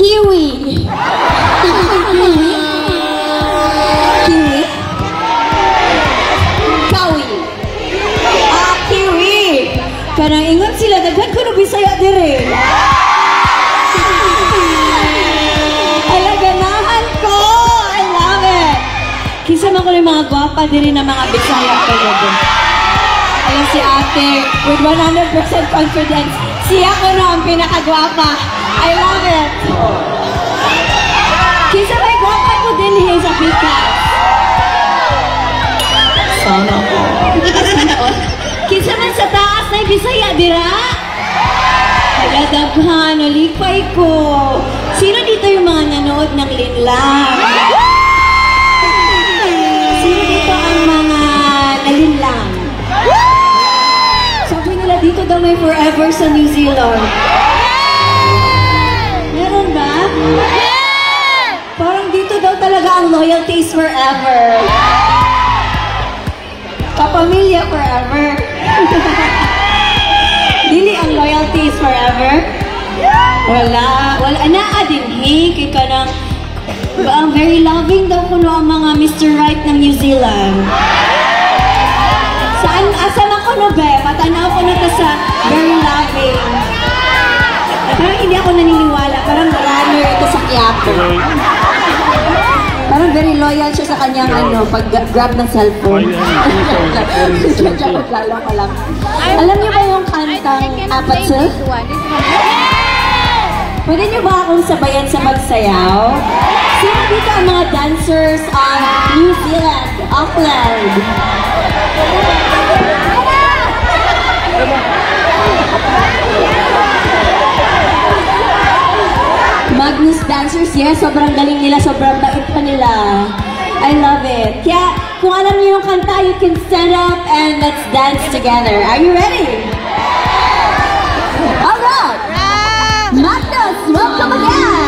Kiwi. Kiwi? Kiwi? Kawi. Kiwi. Kanang ingon sila, daghan ko na Bisaya dire. Ganahan ko! I love it! Kisa man ko yung mga gwapa din na mga Bisaya ko doon. Alam si ate, with 100% confidence, siya ko na ang pinakagwapa. I love it! Kisa may gwapa ko din sa Pikas. Sana ko. Kisa man sa taas na Bisaya, dira? Daghan, nalipay ko. Sino dito yung mga nanood ng Linlang? Sino dito ang mga nalinlang? Sabi nila dito daw may forever sa New Zealand. Meron ba? Parang dito daw talaga ang loyalty is forever. Kapamilya forever. Dili ang loyalty is forever? Wala na din, hey, kay ka ng very loving daw kuno ang mga Mr. Right ng New Zealand. Asa na kuno be? Matanaw ko na to sa very loving. Parang hindi ako naniniwala, parang runner ito sa Quiapo. Parang very loyal siya sa kanyang pag-grab ng cellphone. Lalo ko lang. Alam niyo ba yung kantang Apatse? Pwede niyo ba akong sabayan sa magsayaw? Sino dito ang mga dancers on New Zealand, Auckland? Magnus dancers, yes, sobrang galing nila, sobrang bait pa nila. I love it. Kaya, kung alam niyo yung kanta, you can stand up and let's dance together. Are you ready? Alright! Magnus, welcome again!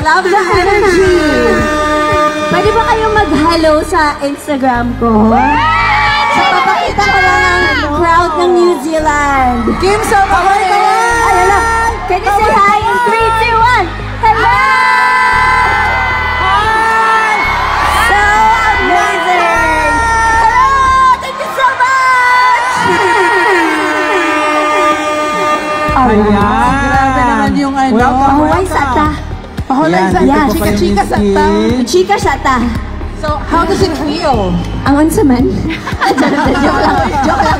Love the energy! Pwede ba kayong mag-hello sa Instagram ko? So, papakita ko lang ang crowd ng New Zealand. Kim, so kaway! Ayan na! Can you say hi in 3, 2, 1? Hello! Ayan, sa dito po kayo, chika-chika Miss sa Kim. ta. Chika siya ta. So, how does it feel? Ang unsa man?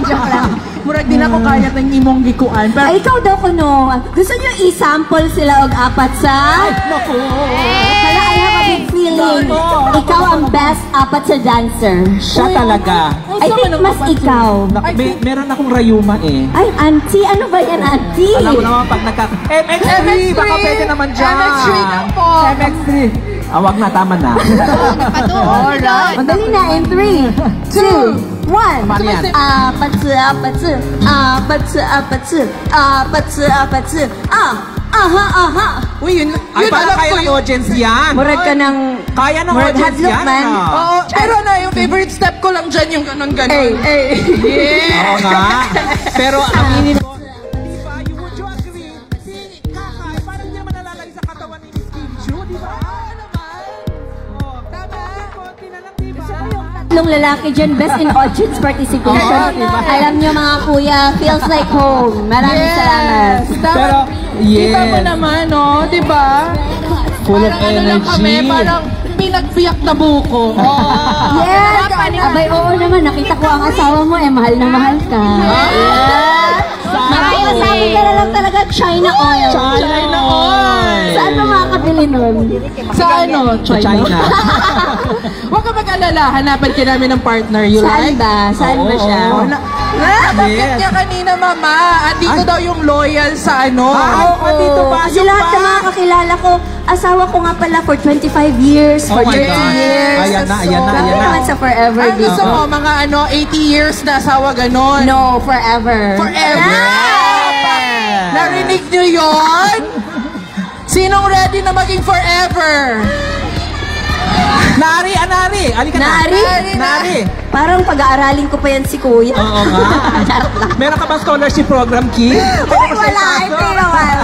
Joke lang. Murag din ako kaya ng imong gikuan. Pero, Ay, ikaw daw kuno. Gusto niyo i-sample sila og apat sa? naku. Kaya I have a big feeling. Ikaw ang best apat sa dancer. Siya talaga. I think mas ikaw. Meron akong rayuma eh. Ay, auntie, ano ba yan, auntie? Alam mo naman pag MX3, baka pwede naman dyan. MX3 na po. MX3. Wag na, tama na. Alright. Madali na in 3, 2, 1. Paano yan? Apat sa. Aha. Uy, yun Ay, parang alam kaya ko ng yun. audience yan. Murag ka ng... Kaya ng Murag audience hadlok, yan. man. ah. Oo, pero na, yung favorite step ko lang dyan yung ganon-ganon. Hey. Yeah. Oo nga. Pero aminin ko. Di ba, you would you agree? Si Kakay, parang hindi naman nalalagay sa katawan ni Miss Kim Chiu, di ba? Tama. Konti na lang, di ba? Tatlong lalaki dyan, best in audience participation. Oo, diba? Alam nyo mga kuya, feels like home. Maraming salamat. Pero, Kita mo yes. naman, no? Di ba? Full of Parang ano lang kami, energy. parang pinagpiyak na buko. Yes! Abay, oo naman. Nakita ko ang asawa mo, mahal na mahal ka. Yes! Makiasabi ka na lang talaga, China oil. China oil. Saan mo makakabili nun? Sa ano? Sa China. Huwag ka mag-alala, hanapan ka namin ng partner. You Saan like? ba? Saan ba Oo, siya? oo. Nabanggit Yes. niya kanina, mama. At dito daw yung loyal sa ano. Ah, dito ba? Kasi Yung lahat ba? ng mga kakilala ko, asawa ko nga pala for 25 years, Oh for my 30 God. years. Ayan na, ayan na, Grabe ayan na. naman sa forever Ang gusto dito. mo, mga ano, 80 years na asawa ganon. No, forever. Forever. Narinig niyo yon? Sinong ready na maging forever? Nari, Anari. Alika na. Nari? Nari. Parang pag-aaralin ko pa yan si Kuya. Oo nga. Charot lang. Meron ka ba scholarship program, Kim? Uy, wala. Hindi naman.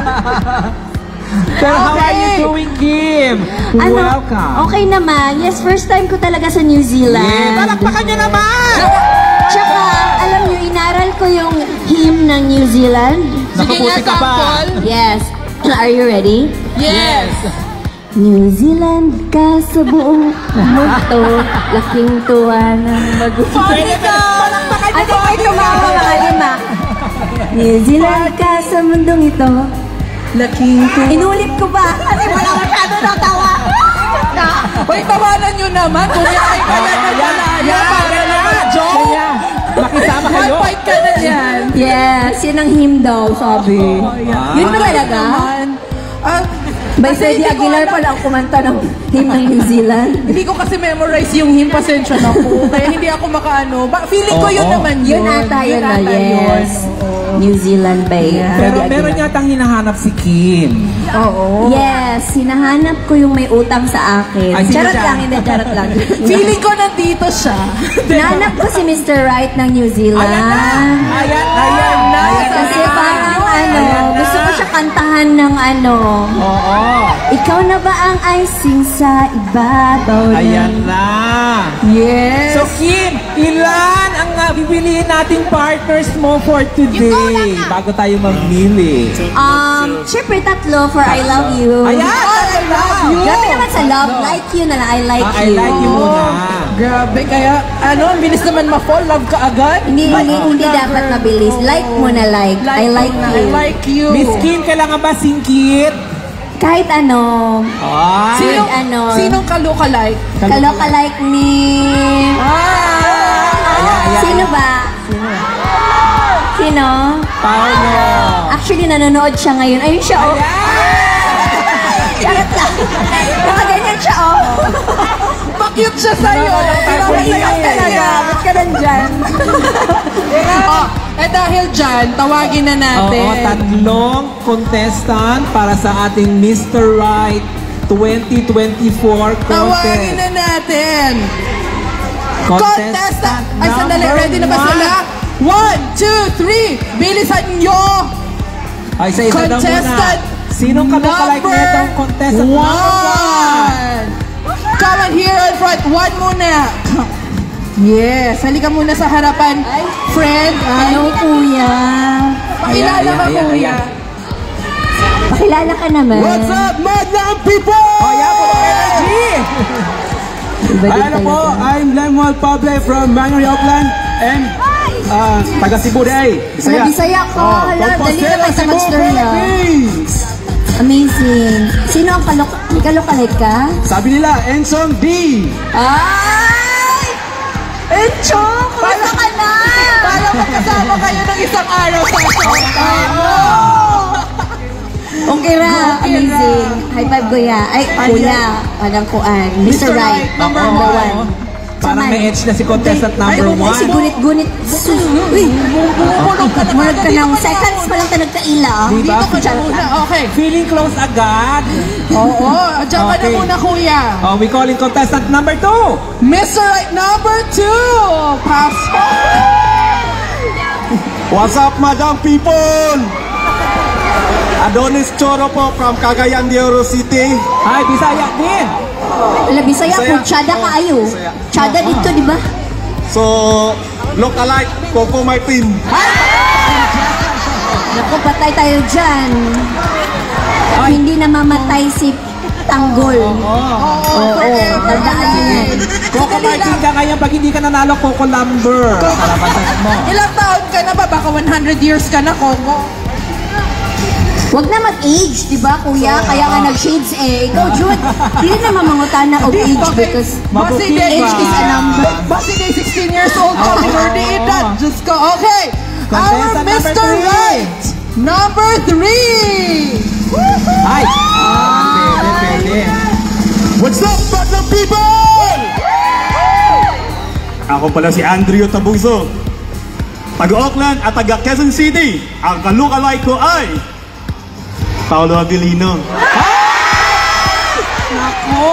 Pero how are you Okay. doing, Kim? Ano? Welcome. Okay naman. Yes, first time ko talaga sa New Zealand. Yeah. Palakpakan nyo naman! Tsaka, alam nyo, inaral ko yung hymn ng New Zealand. Sige nga, Nakaputi ka ba? sample. Yes. Are you ready? Yes. New Zealand ka sa buong mundo, laking tuwa ng magulang. Palakpakan Ano ba ito mga lima? New Zealand ka sa mundong ito, laking tuwa. Inulit ko ba? Kasi wala masyado ng tawa. Uy, tawanan nyo naman. Kunyari ka na ng malaya. Para naman, joke. Makisama kayo. One point ka na yan. Yes, yun ang hymn daw, sabi. Yun ba talaga? Kasi By Freddie hindi ko Aguilar alam. pala ang kumanta ng hymn ng New Zealand. Hindi ko kasi memorize yung hymn, pasensya na po. Kaya hindi ako makaano. Feeling ko yun Oo. naman yun. Yun ata yun na, ata yes. New Zealand by Pero Freddie meron Aguilar. yatang hinahanap si Kim. Oo. Yes, hinahanap ko yung may utang sa akin. Ay, sino Charot siya? lang, hindi, charot lang. Feeling ko nandito siya. Hinahanap ko si Mr. Right ng New Zealand. Ayan na. Kasi parang gusto ko siya kantahan ng Oo. ikaw na ba ang icing sa ibabaw Ayan na. Yes. So Kim, ilan ang bibiliin nating partners mo for today? Bago tayo mamili. Syempre tatlo for I love you. Ayan! I love you! Grabe naman sa love, like you na lang, I like I you. like you muna. Grabe, kaya ang bilis naman ma-fall. Love ka agad. Hindi dapat mabilis. Like mo na like. I like mo na, you. I like you. Miss Kim, kailangan ba singkit? Kahit ano. Ay! Sinong, ano? sinong ka-look-alike? Kaloka like ni... Ayan. Sino ba? Sino? Paolo. Actually, nanonood siya ngayon. Ayun siya, oh. Charot lang. Nakaganyan siya, oh. Pa-cute siya sa'yo. Naiyak talaga. Ba't ka nandyan? Dahil dyan, tawagin na natin. Oo, tatlong contestant para sa ating Mr. Right 2024 Tawagin contest. na natin. Contestant. Ay, sandali. number Ready na ba one. sila? 1, 2, 3. Bilisan nyo. Ay, sa isa na muna. Contestant Sinong kalukalike number nitong contestant number one? Come on here in front. One muna. Yes. Halika muna sa harapan. Friend. Hello, kuya. Pakilala ka, Ayan, kuya. ayan. Pakilala ka naman. What's up, Madlang people? Iba din Hello po, talaga. I'm Lemuel Pable from Manori Auckland and taga Cebu day. Bisaya. Bisaya ko. Hala, dali na kayo sa mag-storya. Amazing. Sino ang kalok-kalike ka? Sabi nila, Ensong D. Ay! Enchong! Kumusta ka na? Parang magkasama kayo ng isang araw sa Okay ra. Amazing. High five, kuya. Ay, kuya. Walang kuan. Mr. Right. Number one. Parang may edge na si contestant number Ay, si 1. gunit-gunit. Uy, murag ka ng seconds pa lang ka nagkaila. Dito ka dyan muna. Okay. Feeling close agad. Oo. Diyan ka na Okay. muna, kuya. Oh, we calling contestant number 2. Mr. Right number 2. Pass. What's up, madam people? Adonis Choro po from Cagayan de Oro City. Hi, Bisaya din. Wala, Bisaya po. Tsada ka ayo. Tsada dito, di ba? So, look alike, Coco my team. Naku, patay tayo dyan. Hindi na mamatay si Tanggol. Oo, tandaan niyo yan. Coco Martin ka ngayon pag hindi ka nanalo, Coco Lumber. Kalabasan mo. Ilang taon ka na ba? Baka 100 years ka na, Coco. Huwag na mag-age, di ba, kuya? Kaya nga nag-shades eh. Ikaw, Jude, hindi na mamangutana of age because Basi age day, is a number. Basi day, 16 years old ka. Minor de edad. Diyos ko. Okay. Our Contestant number Mr. three. Right. Number 3. Ay! Pwede. What's up, madam people? Ako pala si Andrew Tabungso. Taga Auckland at taga Quezon City. Ang kalukalike ko ay Paolo Avilino. Nako!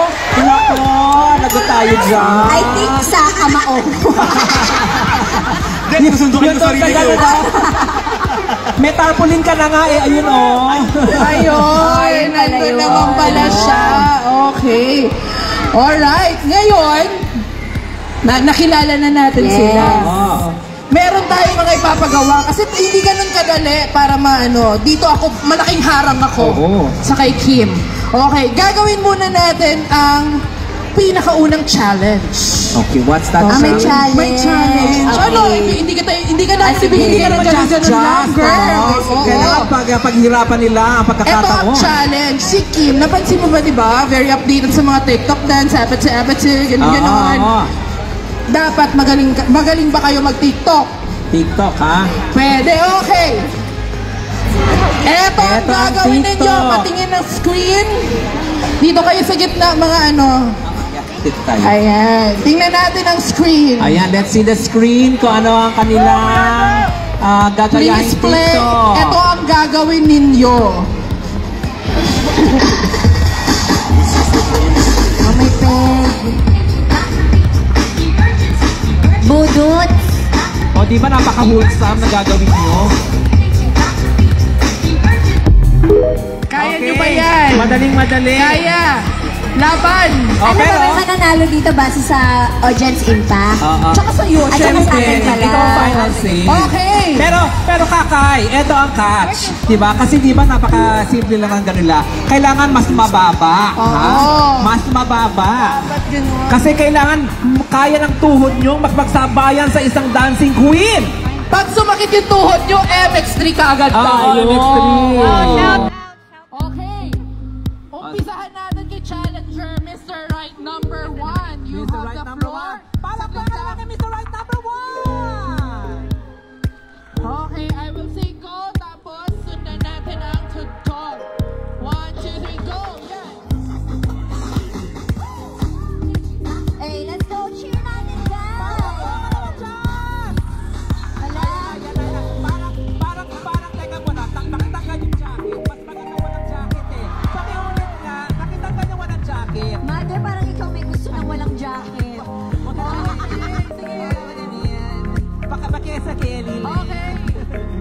Lagot tayo dyan. I think sa kamao. Hindi, susundukin ko sarili ko. May tarpaulin ka na nga eh. Ayun oh. Ayun. Nandun naman pala siya. Okay. Alright. Ngayon, nakilala na natin sila. Meron tayong mga ipapagawa kasi hindi ganun kadali para maano. Dito ako, malaking harang ako sa kay Kim. Okay, gagawin muna natin ang pinakaunang challenge. Okay, what's that? May challenge. May challenge. Okay. Ano, hindi ka namin sige. hindi ka na ganun lang, girl. Kailangan paghirapan nila ang Ito ang pagkakataon. challenge. Si Kim, napansin mo ba, di ba? Very updated sa mga TikTok dance, apete, ganun. Dapat magaling ba kayo mag-TikTok? TikTok ha? Pwede, okay. Eto ang Eto ang gagawin ninyo. TikTok. Patingin ng screen. Dito kayo sa gitna, mga ano. Dito tayo. Ayan. Tingnan natin ang screen. Ayan, let's see the screen kung ano ang kanilang gagayahin Please play. TikTok. Ito ang gagawin ninyo. Oh, may peg. Budot. O, di ba napaka-wholesome na gagawin nyo? Kaya nyo ba yan? Madaling-madali. Kaya. Laban. Oh, Ano pero, ba mananalo dito base sa audience impact? Tsaka sa iyo, At saka sa akin Siyempre, pala. ikaw ang final say. Okay. Pero Kakay, eto ang catch. Diba? Kasi di ba napaka-simple lang ang ganila. Kailangan mas mababa. Ha? Mas mababa. Ba't ganun? Kasi kailangan kaya ng tuhod nyo magsabayan sa isang dancing queen. Pag sumakit yung tuhod nyo, MX3 ka agad tayo. MX3. Okay. Umpisahan natin kay Challenger, Mr. Right number 1. You Mr. have Right the number floor. 1. Palakpakan naman kay Mr. Right number 1. Okay, I will say go. Tapos, sundan natin ang tudtog. 1, 2, 3, go. Yan. Hey, let's go. Cheer natin guys. Wala. Parang teka muna, nakitanggal yung jacket. Mas maganda walang jacket eh. Pakiulit nga, nakitanggal yung walang jacket. Mother, parang ikaw may gusto ng walang jacket. Sige, yan. Pakisa Kelly. Okay.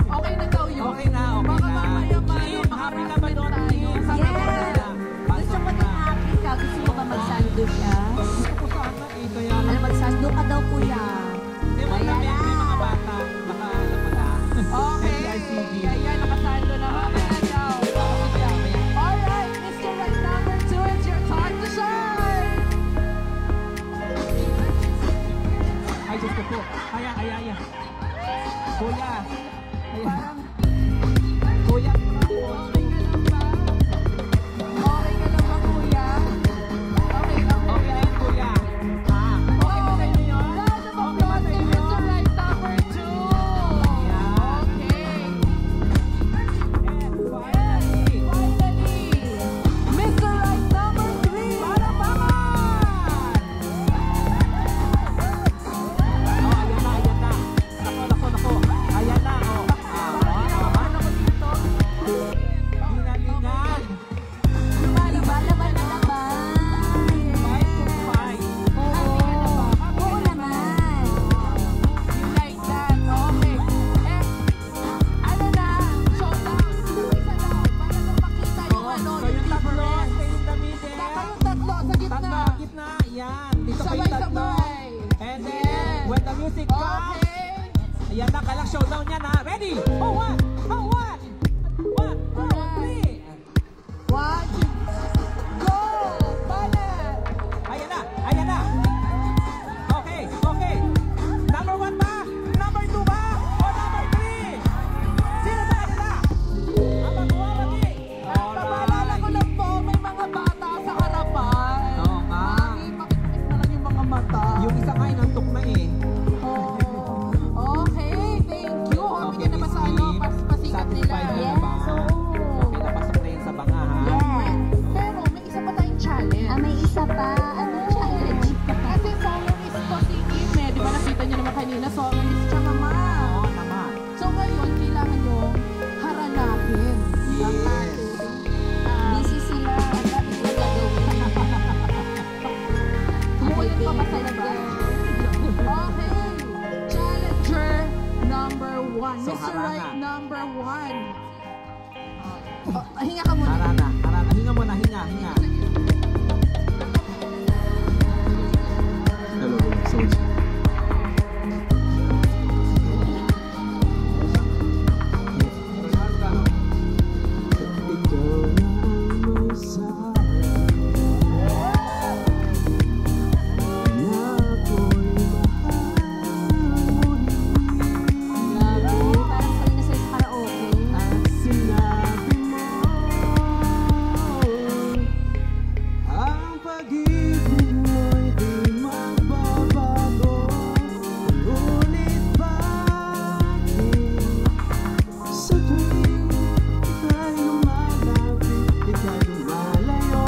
Okay na daw yun. Okay na. Baka mamaya Kim, happy ka ba doon? Kim, happy ka ba Yes. doon? Gusto ko ng happy ka. Gusto mo ba magsando siya? Gusto ko sana eh, kaya Alam, magsando ka daw, kuya. May mga bata, baka pala. Okay. Kaya nakasando na. Mamaya daw. Alright, Mr. Right number 2, it's your time to shine. Ayan, dito kayo tatlo. Sabay-sabay. And then, when the music comes, Okay. ayan na, kailang showdown yan ha. Ready? Oh, one, oh, one. 1, 2, 3. 1, 2, go! Balat! Ayan na, ayan na. Okay, okay. Number 1 ba? Number 2 ba? O number 3? Sino sa kanila? Ang magwawagi. Nabalala ko lang po, may mga bata sa harapan. Oo nga. Mami, pakit-pakit na lang yung mga mata. Yung isa nga inantok na eh. Oh. Okay, thank you. Okay ka na ba sa ano? Pasikat nila. Satisfied na ba? Okay, napasok na yun sa banga ha. Yeah. Pero may isa pa tayong challenge. May isa pa. Ano challenge? Kasi soloist ko si Kim eh. Di ba nakita niyo naman kanina, soloist siya mama. Oo naman. So ngayon, kailangan nyo haranapin. Yes. Busy sila. Ang dami nila gagawin. Tumuyan pa ba sa labas? Okay. Challenger number 1. So, Mr. harana. Right number 1. Hinga ka muna. Harana, harana. Hinga muna, hinga, hinga. Hello, Soldier. Parang kanina sa karaoke. Ang pag-ibig mo'y di magbabago. Ngunit bakit sa tuwing ika'y lumalapit, ika'y lumalayo?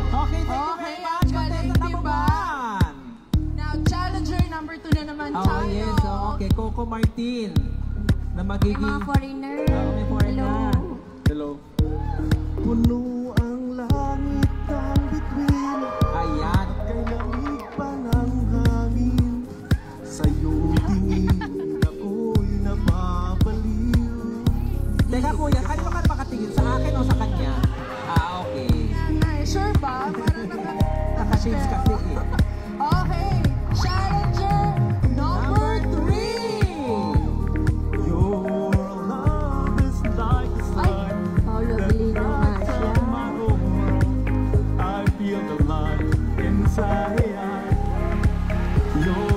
Okay, thank you very much. galing, Contestant number diba? 1. Now, challenger number 2 na naman Oh, tayo. yes. Oh, okay, Coco Martin. Na May magiging... mga foreigner. May foreigner. Hello. Hello. Puno ang langit ng bituin, Ayan. kay lamig pa ng hangin. Sa iyong tingin, ako'y napapaliw. Teka kuya, kanino ka makatingin? Sa akin o sa kanya? Ah, okay. Ay, sure ba? Parang Naka-shades kasi eh. Okay, challenger number 3. Your love is like a sun. Paolo Vilino nga siya. My whole world, I feel the light inside. Your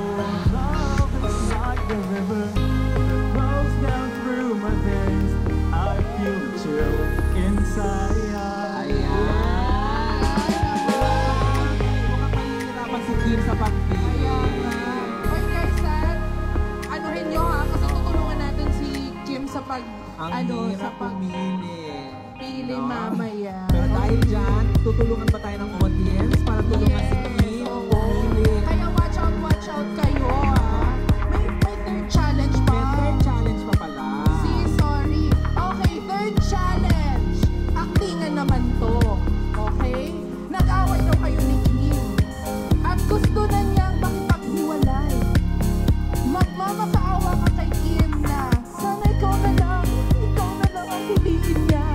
love is like the river that flows down through my veins. I feel the chill inside. Ayan. Mukhang mahihirapan si Kim sa pagpili. Oy guys, anuhin nyo ha, kasi tutulungan natin si Kim sa pag, Ang sa hirap pumili. pili No? mamaya. Pero dahil dyan, tutulungan ba tayo ng audience para tulungan si Kim pumili? Kaya watch out kayo ha. May third challenge pa. May third challenge pa pala. Sorry. Okay, third challenge. Actingan naman to. Okay? Nag-away daw kayo ni Kim. At gusto na niyang makipaghiwalay. Magmamakaawa ka kay Kim na sana ikaw na lang ang piliin niya.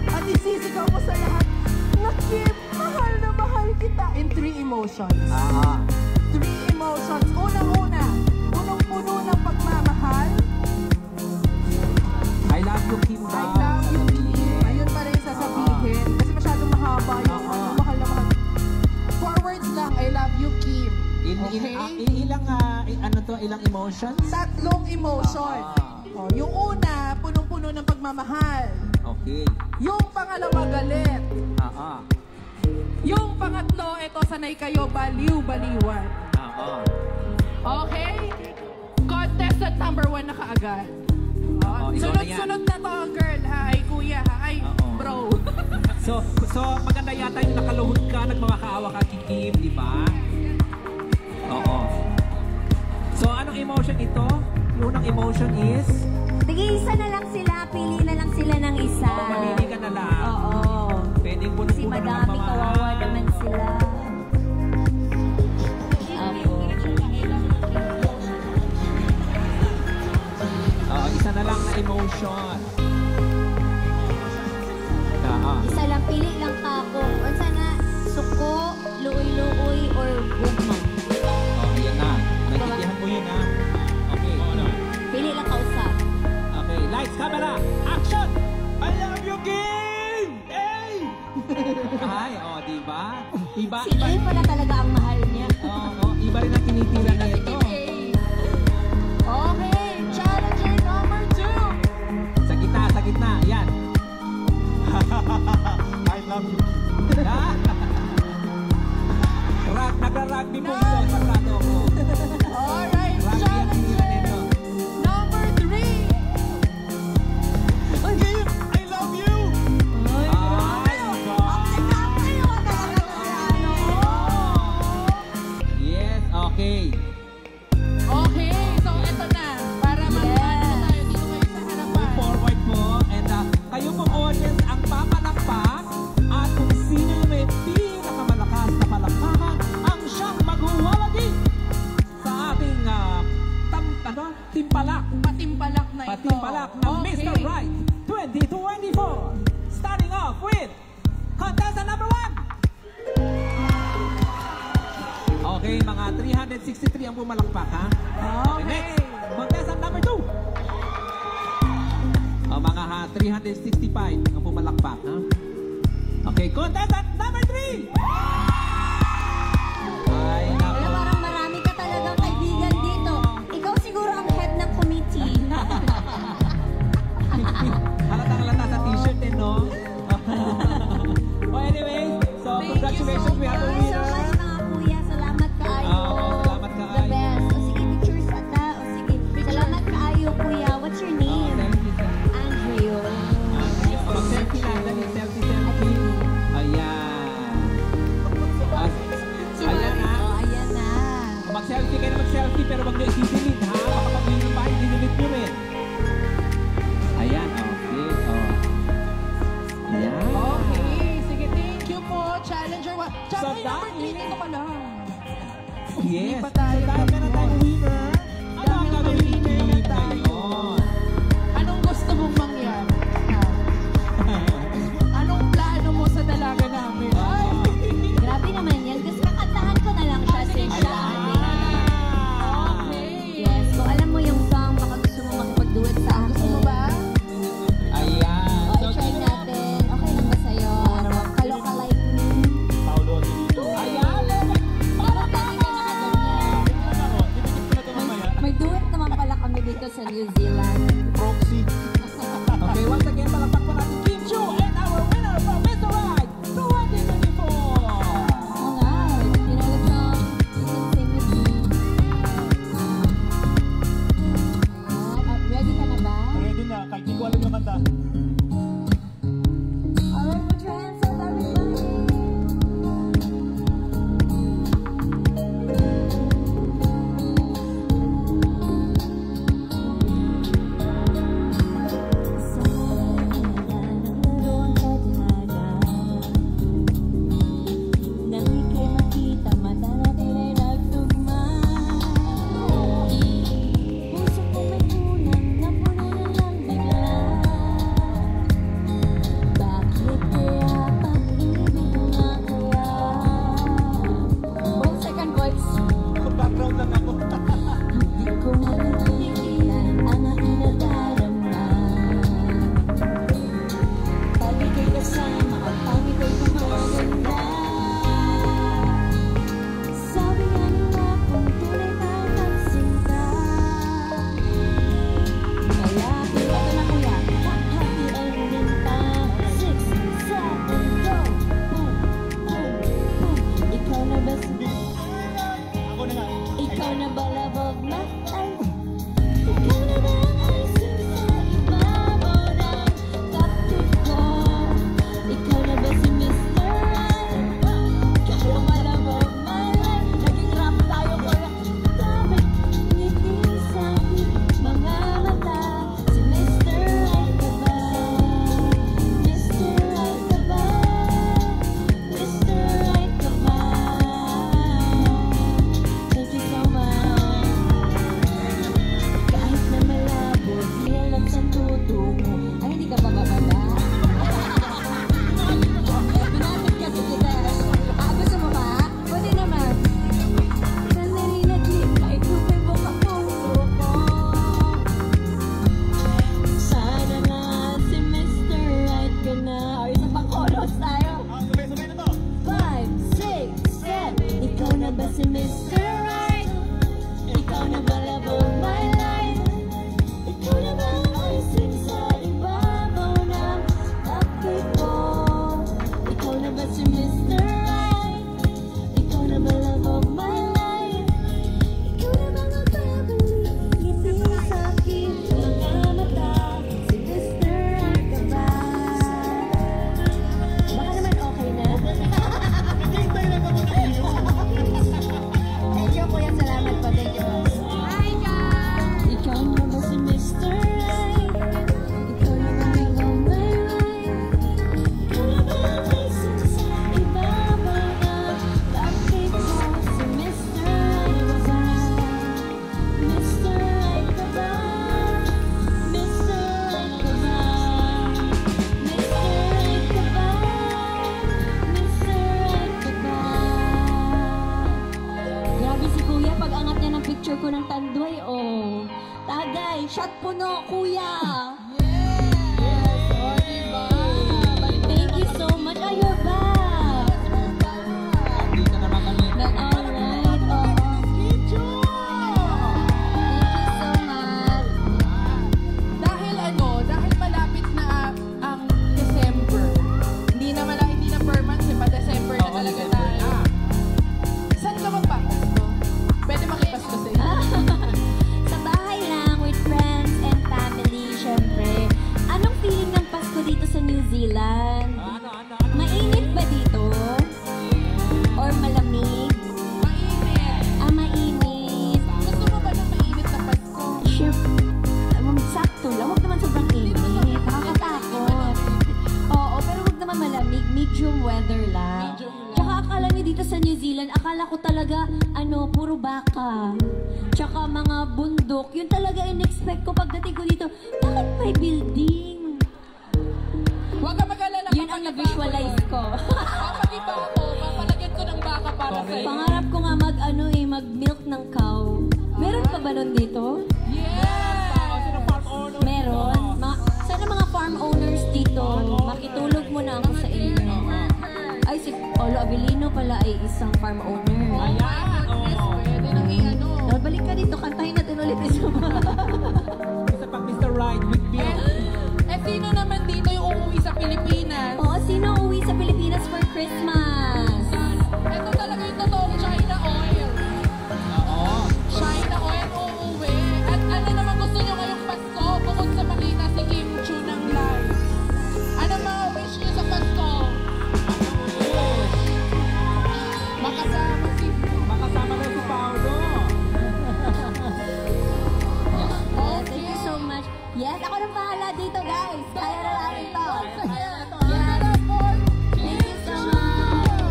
At isisigaw mo sa lahat na Kim, mahal na mahal kita. In 3 emotions. Ah, 3 emotions. Unang-una, punong-puno ng pagmamahal. I love you, Kim. I love you, Kim. Ayun pa rin sasabihin. Kasi masyadong mahaba yung mahal na mahal. 4 words lang, I love you, Kim. Ilang emotions? 3 emotion. Oh, yung una, punong-puno ng pagmamahal. Okay. Yung pangalawa, galit. Ah, Yung pangatlo, eto, sanay kayo, baliw-baliwan. Okay? Contestant number 1 na kaagad. Oo, ikaw na yan. Sunod-sunod na to, girl. Hi, kuya. Hi, Oo. bro. So maganda yata yung nakaluhod ka, nagmamakaawa ka kay Kim, di ba? Oo. So, anong emotion ito? Yung unang emotion is? Tig-isa na lang sila. Pili na lang sila ng isa. Oo, mamili ka na lang. Oo. Pwedeng Kasi puno-puno ng madami kawawa pagmamahal. naman sila. Apo. Oo, isa na lang na emotion. Isa lang, pili lang ka ako. Unsa na, suko. Ay, diba? Iba, Si A pala talaga ang mahal niya. iba rin ang tinitira nito. Okay, challenger number 2. Sa gitna, yan. I love you. Nagra-rugby po ito, sarado ko. Alright, Rugby ang tinitira nito. challenger number 3. Kim, I love you. Yes, okay. Okay, so ito na. Para mag-ano na tayo dito kayo sa Move harapan. forward po. And kayo po audience ang papalakpak. At kung sino yung may pinakamalakas na palakpakan, ang siyang maghuwalagi sa ating timpalak. Patimpalak na ito. Patimpalak ng Mr. Right 2024. Starting off with contestant number 1. Okay, mga 363 ang pumalakpak, ha? Okay. Next, contestant number 2. Mga 365 ang pumalakpak, ha? Okay, contestant number 3. Ay, nako. Alam, parang marami ka talagang kaibigan dito. Ikaw siguro ang head ng committee. Halatang-halata sa t-shirt, no? Oh, anyway, so Thank you congratulations, so we have a Thank you so winner. much mga kuya. Salamat kaayo. Salamat The kaayo. best. O sige, pictures ata. O sige. Salamat kaayo kuya. What's your name? Thank you, sir. Andrew. Mag-selfie lang, dali, selfie. Ayan. Ayan, ha? Oh, ayan na. Mag-selfie kayo na mag-selfie, pero wag nyo i-delete, ha? Baka pag-uwi ng bahay, i-delete nyo rin. Ayan, okay. Ayan. Okay, sige, thank you po, challenger 1. Challenger number 3 dahil- dito pala. Yes. Hindi pa tayo So, dahil meron tayong winner, ano ang gagawin natin ngayon? Anong gusto mong mangyari? Anong plano mo sa dalaga namin? Grabe naman yan. Gusto kakantahan ko na lang siya since siya ang Okay. Yes, kung alam mo yung song, baka gusto mo makipag-duet sa akin. Gusto mo ba? Ayan. O, i-try natin. Okay lang ba sa'yo? Kaloka like me. Paolo Angelito. Ayan. Parang dati ka nakaganyan. Ako, didikit ko na ito ng Shot puno, kuya. Yes! O, diba? Thank you so much. Ay, you're back. Dito naman kami. Alright, oo. Thank you so much. Dahil malapit na ang December. Hindi na per month, pa December na talaga tayo. Saan ka magpapasko? Pwede makipasko sa iyo. Sa bahay lang, with friends and family, syempre. Anong feeling ng Pasko dito sa New Zealand? Mainit ba dito? Or malamig? Mainit. Mainit. Gusto mo ba ng mainit na Pasko? Sure. Sakto lang. Huwag naman sobrang init. Nakakatakot. Oo, pero huwag naman malamig. Medium weather lang. Tsaka akala niyo dito sa New Zealand, akala ko talaga, puro baka. Tsaka mga bundok. Yun talaga in-expect ko pagdating ko dito. Bakit may building? Huwag ka mag-alala. Yun ang na-visualize ko. Papagiba ako. Papalagyan ko ng baka para sa iyo. Pangarap ko nga mag-milk ng cow. Meron pa ba nun dito? Yes! Meron. Sana mga farm owners dito, makitulog mo na ako sa inyo. Ay, si Paulo Abilino pala ay isang farm owner. Pwede nang i-ano. Balik ka dito, kantahin natin ulit isa pa. Isa pang Mr. Right with Bill. Sino naman dito yung uuwi sa Pilipinas? Oo, sino uwi sa Pilipinas for Christmas? Ito talaga yung totoong China oil. Oo. China oil uuwi. At ano naman gusto nyo ngayong Pasko? Bukod sa makita si Kim Chu ng live. Ano mga wish nyo sa Pasko? Makasama na si Paolo. Thank you so much. Yes, ako nang bahala dito, guys. Kaya na natin to. Thank you so much.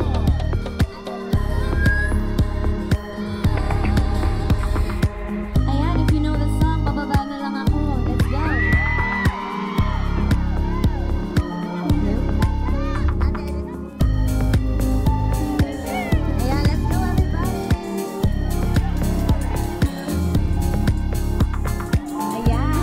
Ayan, if you know the song, bababa na lang ako. Let's go. Ayan, let's go, everybody. Ayan.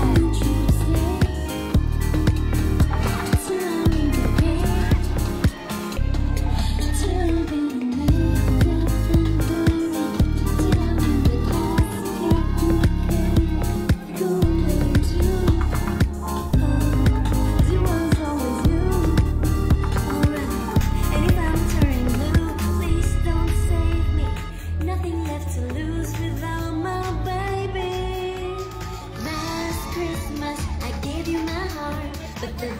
Nothing left to lose without my baby. Last Christmas I gave you my heart, but the